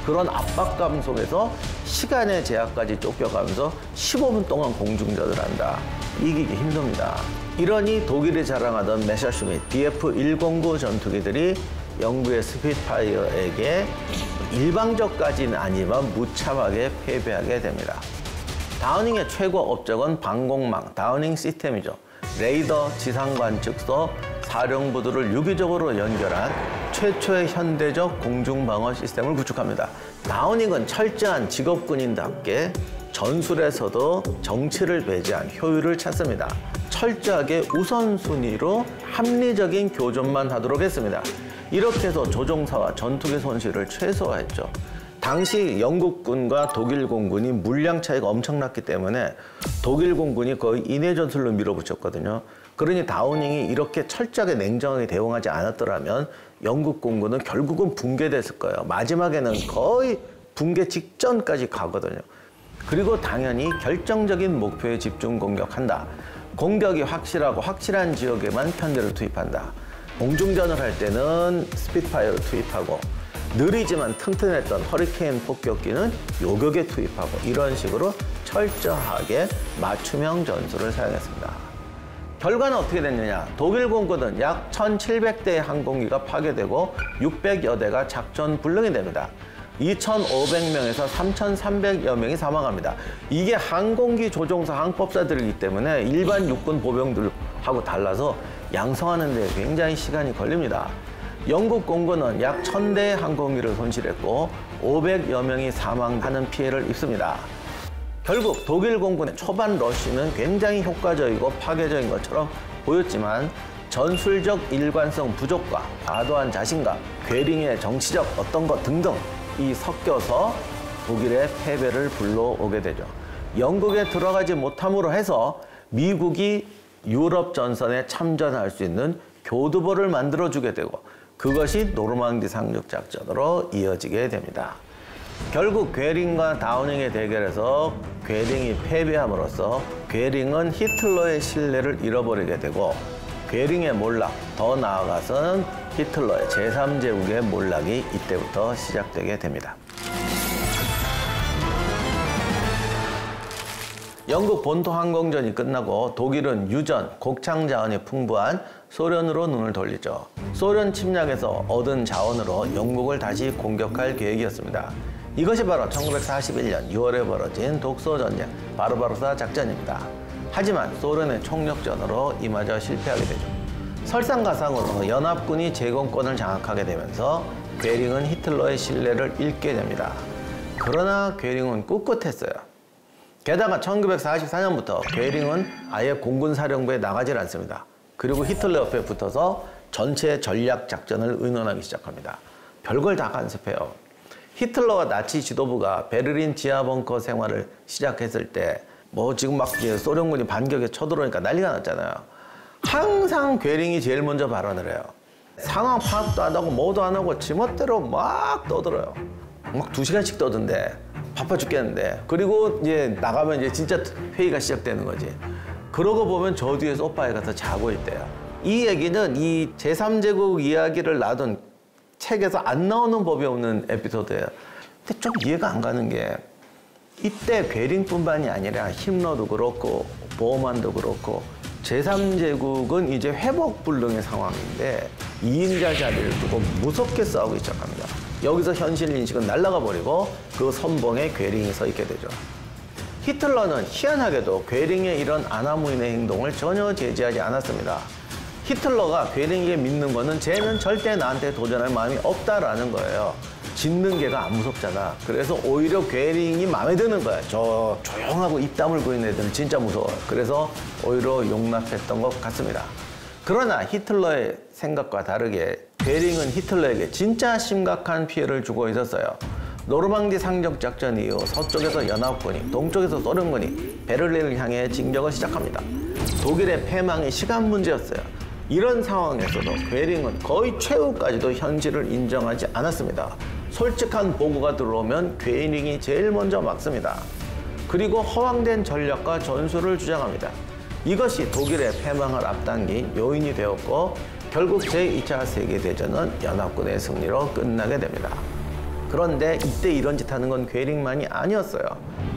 [SPEAKER 1] 그런 압박감 속에서 시간의 제약까지 쫓겨가면서 15분 동안 공중전을 한다. 이기기 힘듭니다. 이러니 독일이 자랑하던 메사슈미트 BF-109 전투기들이 영국의 스핏파이어에게 일방적까지는 아니지만 무참하게 패배하게 됩니다. 다우닝의 최고 업적은 방공망, 다우닝 시스템이죠. 레이더, 지상관측소, 사령부들을 유기적으로 연결한 최초의 현대적 공중방어 시스템을 구축합니다. 다우닝은 철저한 직업군인답게 전술에서도 정치를 배제한 효율을 찾습니다. 철저하게 우선순위로 합리적인 교전만 하도록 했습니다. 이렇게 해서 조종사와 전투기 손실을 최소화했죠. 당시 영국군과 독일 공군이 물량 차이가 엄청났기 때문에 독일 공군이 거의 인해 전술로 밀어붙였거든요. 그러니 다우닝이 이렇게 철저하게 냉정하게 대응하지 않았더라면 영국 공군은 결국은 붕괴됐을 거예요. 마지막에는 거의 붕괴 직전까지 가거든요. 그리고 당연히 결정적인 목표에 집중 공격한다. 공격이 확실하고 확실한 지역에만 편대를 투입한다. 공중전을 할 때는 스핏파이어를 투입하고 느리지만 튼튼했던 허리케인 폭격기는 요격에 투입하고 이런 식으로 철저하게 맞춤형 전술을 사용했습니다. 결과는 어떻게 됐느냐? 독일 공군은 약 1,700대의 항공기가 파괴되고 600여 대가 작전 불능이 됩니다. 2,500명에서 3,300여 명이 사망합니다. 이게 항공기 조종사 항법사들이기 때문에 일반 육군 보병들하고 달라서 양성하는 데 굉장히 시간이 걸립니다. 영국 공군은 약 1,000대의 항공기를 손실했고 500여 명이 사망하는 피해를 입습니다. 결국 독일 공군의 초반 러쉬는 굉장히 효과적이고 파괴적인 것처럼 보였지만 전술적 일관성 부족과 과도한 자신감, 괴링의 정치적 어떤 것 등등 이 섞여서 독일의 패배를 불러오게 되죠. 영국에 들어가지 못함으로 해서 미국이 유럽 전선에 참전할 수 있는 교두보를 만들어주게 되고 그것이 노르망디 상륙 작전으로 이어지게 됩니다. 결국 괴링과 다우닝의 대결에서 괴링이 패배함으로써 괴링은 히틀러의 신뢰를 잃어버리게 되고 괴링의 몰락, 더 나아가서는 히틀러의 제3제국의 몰락이 이때부터 시작되게 됩니다. 영국 본토 항공전이 끝나고 독일은 유전, 곡창 자원이 풍부한 소련으로 눈을 돌리죠. 소련 침략에서 얻은 자원으로 영국을 다시 공격할 계획이었습니다. 이것이 바로 1941년 6월에 벌어진 독소전쟁 바르바로사 작전입니다. 하지만 소련의 총력전으로 이마저 실패하게 되죠. 설상가상으로 연합군이 제공권을 장악하게 되면서 괴링은 히틀러의 신뢰를 잃게 됩니다. 그러나 괴링은 꿋꿋했어요. 게다가 1944년부터 괴링은 아예 공군사령부에 나가질 않습니다. 그리고 히틀러 옆에 붙어서 전체 전략 작전을 의논하기 시작합니다. 별걸 다 간섭해요. 히틀러와 나치 지도부가 베를린 지하 벙커 생활을 시작했을 때 지금 막 소련군이 반격에 쳐들어오니까 난리가 났잖아요. 항상 괴링이 제일 먼저 발언을 해요. 상황 파악도 안 하고 뭐도 안 하고 지멋대로 막 떠들어요. 막 2시간씩 떠든데 바빠 죽겠는데. 그리고 이제 나가면 이제 진짜 회의가 시작되는 거지. 그러고 보면 저 뒤에 소파에 가서 자고 있대요. 이 얘기는 이 제3제국 이야기를 놔둔 책에서 안 나오는 법이 없는 에피소드예요. 근데 좀 이해가 안 가는 게 이때 괴링뿐만이 아니라 힘러도 그렇고 보어만도 그렇고 제3제국은 이제 회복불능의 상황인데 2인자 자리를 두고 무섭게 싸우기 시작합니다. 여기서 현실인식은 날아가 버리고 그 선봉에 괴링이 서 있게 되죠. 히틀러는 희한하게도 괴링의 이런 아나무인의 행동을 전혀 제지하지 않았습니다. 히틀러가 괴링에게 믿는 거는 쟤는 절대 나한테 도전할 마음이 없다라는 거예요. 짖는 개가 안 무섭잖아. 그래서 오히려 괴링이 마음에 드는 거야. 저 조용하고 입 다물고 있는 애들은 진짜 무서워요. 그래서 오히려 용납했던 것 같습니다. 그러나 히틀러의 생각과 다르게 괴링은 히틀러에게 진짜 심각한 피해를 주고 있었어요. 노르망디 상륙 작전 이후 서쪽에서 연합군이, 동쪽에서 소련군이 베를린을 향해 진격을 시작합니다. 독일의 패망이 시간 문제였어요. 이런 상황에서도 괴링은 거의 최후까지도 현실을 인정하지 않았습니다. 솔직한 보고가 들어오면 괴링이 제일 먼저 막습니다. 그리고 허황된 전략과 전술을 주장합니다. 이것이 독일의 패망을 앞당긴 요인이 되었고 결국 제2차 세계대전은 연합군의 승리로 끝나게 됩니다. 그런데 이때 이런 짓 하는 건 괴링만이 아니었어요.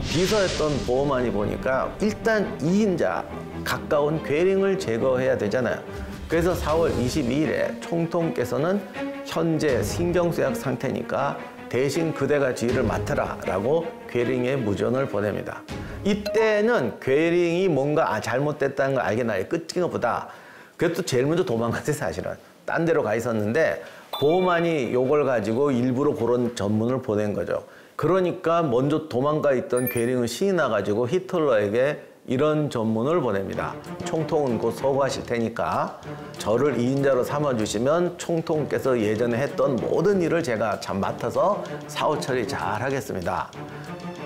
[SPEAKER 1] 비서했던 보어만이 보니까 일단 2인자 가까운 괴링을 제거해야 되잖아요. 그래서 4월 22일에 총통께서는 현재 신경쇠약 상태니까 대신 그대가 지휘를 맡아라 라고 괴링에 무전을 보냅니다. 이때는 괴링이 뭔가 잘못됐다는 걸 알게 나의 끝인 것보다 그래도 제일 먼저 도망갔어요. 사실은 딴 데로 가 있었는데 보어만이 요걸 가지고 일부러 그런 전문을 보낸 거죠. 그러니까 먼저 도망가 있던 괴링은 신이 나가지고 히틀러에게 이런 전문을 보냅니다. 총통은 곧 서거하실 테니까 저를 2인자로 삼아주시면 총통께서 예전에 했던 모든 일을 제가 참 맡아서 사후 처리 잘 하겠습니다.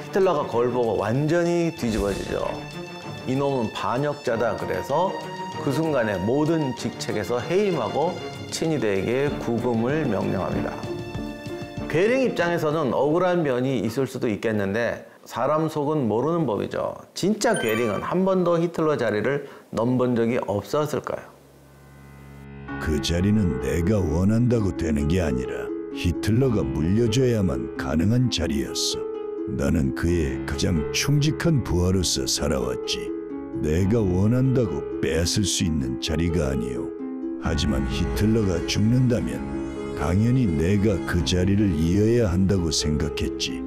[SPEAKER 1] 히틀러가 그걸 보고 완전히 뒤집어지죠. 이놈은 반역자다. 그래서 그 순간에 모든 직책에서 해임하고 친위대에게 구금을 명령합니다. 괴링 입장에서는 억울한 면이 있을 수도 있겠는데 사람 속은 모르는 법이죠. 진짜 괴링은 한 번도 히틀러 자리를 넘본 적이 없었을까요?
[SPEAKER 2] 그 자리는 내가 원한다고 되는 게 아니라 히틀러가 물려줘야만 가능한 자리였어. 나는 그의 가장 충직한 부하로서 살아왔지. 내가 원한다고 빼앗을 수 있는 자리가 아니오. 하지만 히틀러가 죽는다면 당연히 내가 그 자리를 이어야 한다고 생각했지.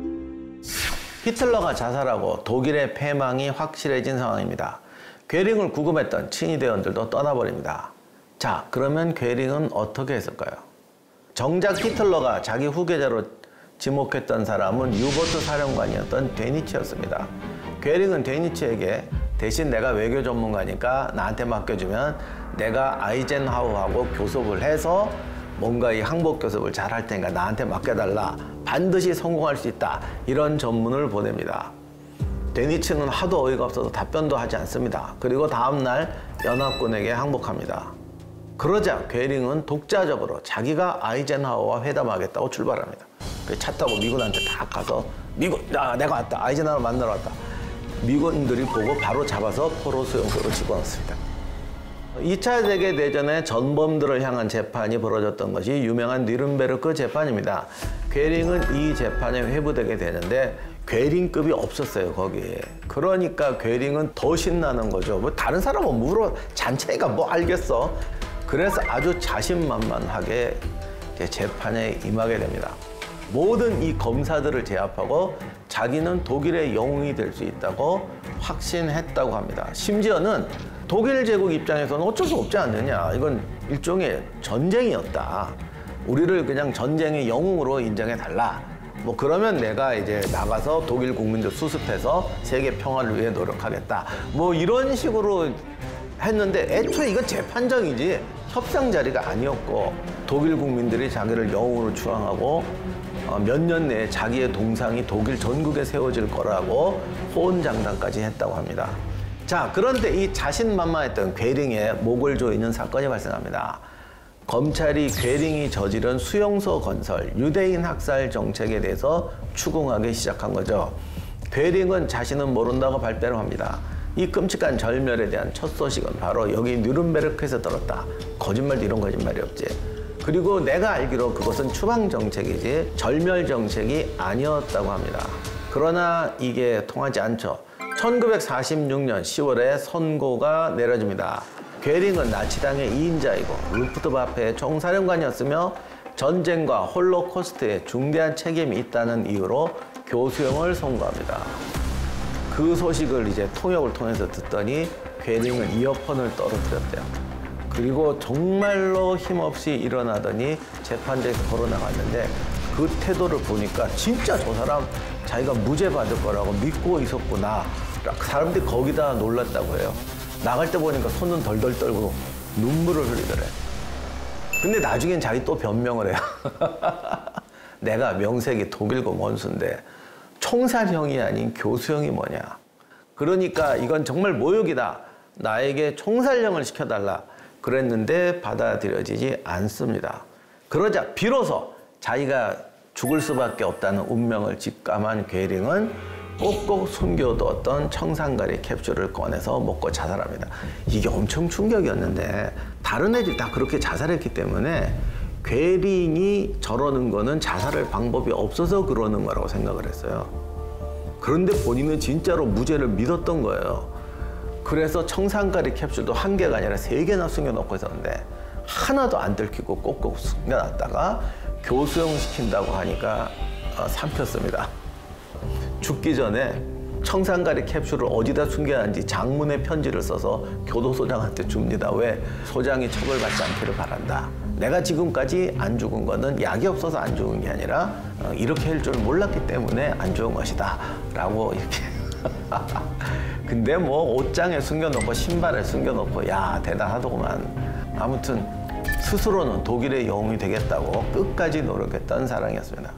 [SPEAKER 1] 히틀러가 자살하고 독일의 패망이 확실해진 상황입니다. 괴링을 구금했던 친위대원들도 떠나버립니다. 자, 그러면 괴링은 어떻게 했을까요? 정작 히틀러가 자기 후계자로 지목했던 사람은 유보트 사령관이었던 데니츠였습니다. 괴링은 데니츠에게 대신 내가 외교 전문가니까 나한테 맡겨주면 내가 아이젠하워하고 교섭을 해서 뭔가 이 항복 교섭을 잘 할 테니까 나한테 맡겨달라. 반드시 성공할 수 있다. 이런 전문을 보냅니다. 데니츠는 하도 어이가 없어서 답변도 하지 않습니다. 그리고 다음날 연합군에게 항복합니다. 그러자 괴링은 독자적으로 자기가 아이젠하워와 회담하겠다고 출발합니다. 차 타고 미군한테 딱 가서 미군, 내가 왔다. 아이젠하워 만나러 왔다. 미군들이 보고 바로 잡아서 포로 수용소로 집어넣습니다. 2차 세계대전의 전범들을 향한 재판이 벌어졌던 것이 유명한 뉘른베르크 재판입니다. 괴링은 이 재판에 회부되게 되는데 괴링급이 없었어요, 거기에. 그러니까 괴링은 더 신나는 거죠. 뭐 다른 사람은 물어 잔체가 뭐 알겠어. 그래서 아주 자신만만하게 재판에 임하게 됩니다. 모든 이 검사들을 제압하고 자기는 독일의 영웅이 될 수 있다고 확신했다고 합니다. 심지어는 독일 제국 입장에서는 어쩔 수 없지 않느냐. 이건 일종의 전쟁이었다. 우리를 그냥 전쟁의 영웅으로 인정해달라. 뭐 그러면 내가 이제 나가서 독일 국민들 수습해서 세계 평화를 위해 노력하겠다. 뭐 이런 식으로 했는데 애초에 이건 재판정이지 협상 자리가 아니었고 독일 국민들이 자기를 영웅으로 추앙하고 몇 년 내에 자기의 동상이 독일 전국에 세워질 거라고 호언장담까지 했다고 합니다. 자, 그런데 이 자신만만했던 괴링의 목을 조이는 사건이 발생합니다. 검찰이 괴링이 저지른 수용소 건설, 유대인 학살 정책에 대해서 추궁하기 시작한 거죠. 괴링은 자신은 모른다고 발뺌을 합니다. 이 끔찍한 절멸에 대한 첫 소식은 바로 여기 뉴른베르크에서 들었다. 거짓말도 이런 거짓말이 없지. 그리고 내가 알기로 그것은 추방 정책이지 절멸 정책이 아니었다고 합니다. 그러나 이게 통하지 않죠. 1946년 10월에 선고가 내려집니다. 괴링은 나치당의 2인자이고 루프트와페의 총사령관이었으며 전쟁과 홀로코스트에 중대한 책임이 있다는 이유로 교수형을 선고합니다. 그 소식을 이제 통역을 통해서 듣더니 괴링은 이어폰을 떨어뜨렸대요. 그리고 정말로 힘없이 일어나더니 재판대에서 걸어나갔는데 그 태도를 보니까 진짜 저 사람 자기가 무죄 받을 거라고 믿고 있었구나. 사람들이 거기다 놀랐다고 해요. 나갈 때 보니까 손은 덜덜 떨고 눈물을 흘리더래. 근데 나중엔 자기 또 변명을 해요. 내가 명색이 독일고 원수인데 총살형이 아닌 교수형이 뭐냐. 그러니까 이건 정말 모욕이다. 나에게 총살형을 시켜달라. 그랬는데 받아들여지지 않습니다. 그러자 비로소 자기가 죽을 수밖에 없다는 운명을 직감한 괴링은 꼭꼭 숨겨두었던 청산가리 캡슐을 꺼내서 먹고 자살합니다. 이게 엄청 충격이었는데 다른 애들이 다 그렇게 자살했기 때문에 괴링이 저러는 거는 자살할 방법이 없어서 그러는 거라고 생각을 했어요. 그런데 본인은 진짜로 무죄를 믿었던 거예요. 그래서 청산가리 캡슐도 1개가 아니라 3개나 숨겨놓고 있었는데 하나도 안 들키고 꼭꼭 숨겨놨다가 교수형 시킨다고 하니까 삼켰습니다. 죽기 전에 청산가리 캡슐을 어디다 숨겨놨는지 장문의 편지를 써서 교도소장한테 줍니다. 왜? 소장이 처벌받지 않기를 바란다. 내가 지금까지 안 죽은 거는 약이 없어서 안 죽은 게 아니라 이렇게 할 줄 몰랐기 때문에 안 죽은 것이다. 라고 이렇게. 근데 뭐 옷장에 숨겨놓고 신발에 숨겨놓고 야 대단하더구만. 아무튼 스스로는 독일의 영웅이 되겠다고 끝까지 노력했던 사람이었습니다.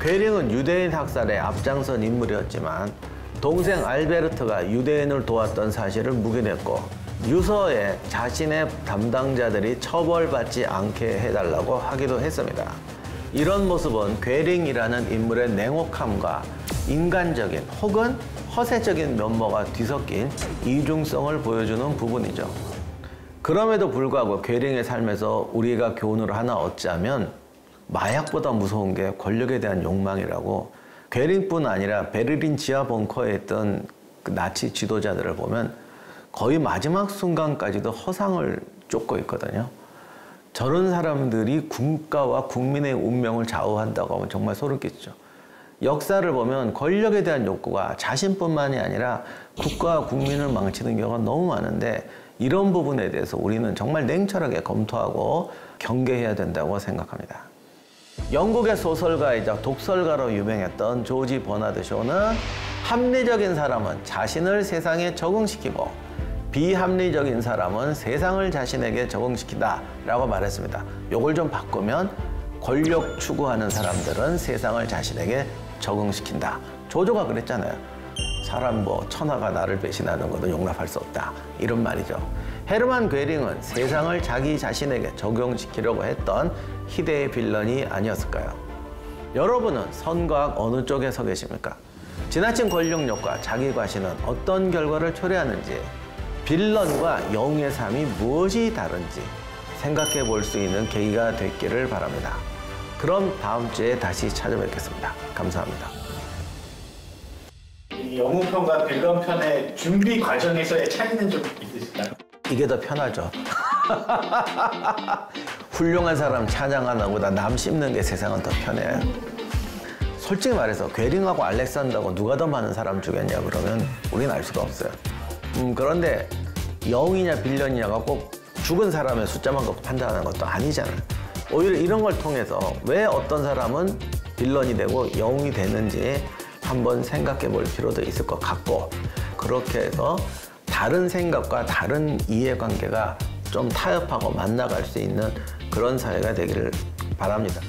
[SPEAKER 1] 괴링은 유대인 학살에 앞장선 인물이었지만 동생 알베르트가 유대인을 도왔던 사실을 묵인했고 유서에 자신의 담당자들이 처벌받지 않게 해달라고 하기도 했습니다. 이런 모습은 괴링이라는 인물의 냉혹함과 인간적인 혹은 허세적인 면모가 뒤섞인 이중성을 보여주는 부분이죠. 그럼에도 불구하고 괴링의 삶에서 우리가 교훈을 하나 얻자면 마약보다 무서운 게 권력에 대한 욕망이라고. 괴링뿐 아니라 베를린 지하 벙커에 있던 그 나치 지도자들을 보면 거의 마지막 순간까지도 허상을 쫓고 있거든요. 저런 사람들이 국가와 국민의 운명을 좌우한다고 하면 정말 소름 끼치죠. 역사를 보면 권력에 대한 욕구가 자신뿐만이 아니라 국가와 국민을 망치는 경우가 너무 많은데 이런 부분에 대해서 우리는 정말 냉철하게 검토하고 경계해야 된다고 생각합니다. 영국의 소설가이자 독설가로 유명했던 조지 버나드 쇼는 합리적인 사람은 자신을 세상에 적응시키고 비합리적인 사람은 세상을 자신에게 적응시킨다 라고 말했습니다. 이걸 좀 바꾸면 권력 추구하는 사람들은 세상을 자신에게 적응시킨다. 조조가 그랬잖아요. 사람 뭐 천하가 나를 배신하는 것은 용납할 수 없다. 이런 말이죠. 헤르만 괴링은 세상을 자기 자신에게 적용시키려고 했던 희대의 빌런이 아니었을까요? 여러분은 선과악 어느 쪽에 서 계십니까? 지나친 권력욕과 자기 과시는 어떤 결과를 초래하는지, 빌런과 영웅의 삶이 무엇이 다른지 생각해 볼 수 있는 계기가 됐기를 바랍니다. 그럼 다음 주에 다시 찾아뵙겠습니다. 감사합니다.
[SPEAKER 3] 영웅편과 빌런편의 준비 과정에서의 차이는 좀 있으실까요?
[SPEAKER 1] 이게 더 편하죠. 훌륭한 사람 찬양하는 것보다 남 씹는 게 세상은 더 편해요. 솔직히 말해서 괴링하고 알렉산더하고 누가 더 많은 사람 죽였냐 그러면 우리는 알 수가 없어요. 그런데 영웅이냐 빌런이냐가 꼭 죽은 사람의 숫자만 갖고 판단하는 것도 아니잖아요. 오히려 이런 걸 통해서 왜 어떤 사람은 빌런이 되고 영웅이 되는지 한번 생각해 볼 필요도 있을 것 같고, 그렇게 해서 다른 생각과 다른 이해관계가 좀 타협하고 만나갈 수 있는 그런 사회가 되기를 바랍니다.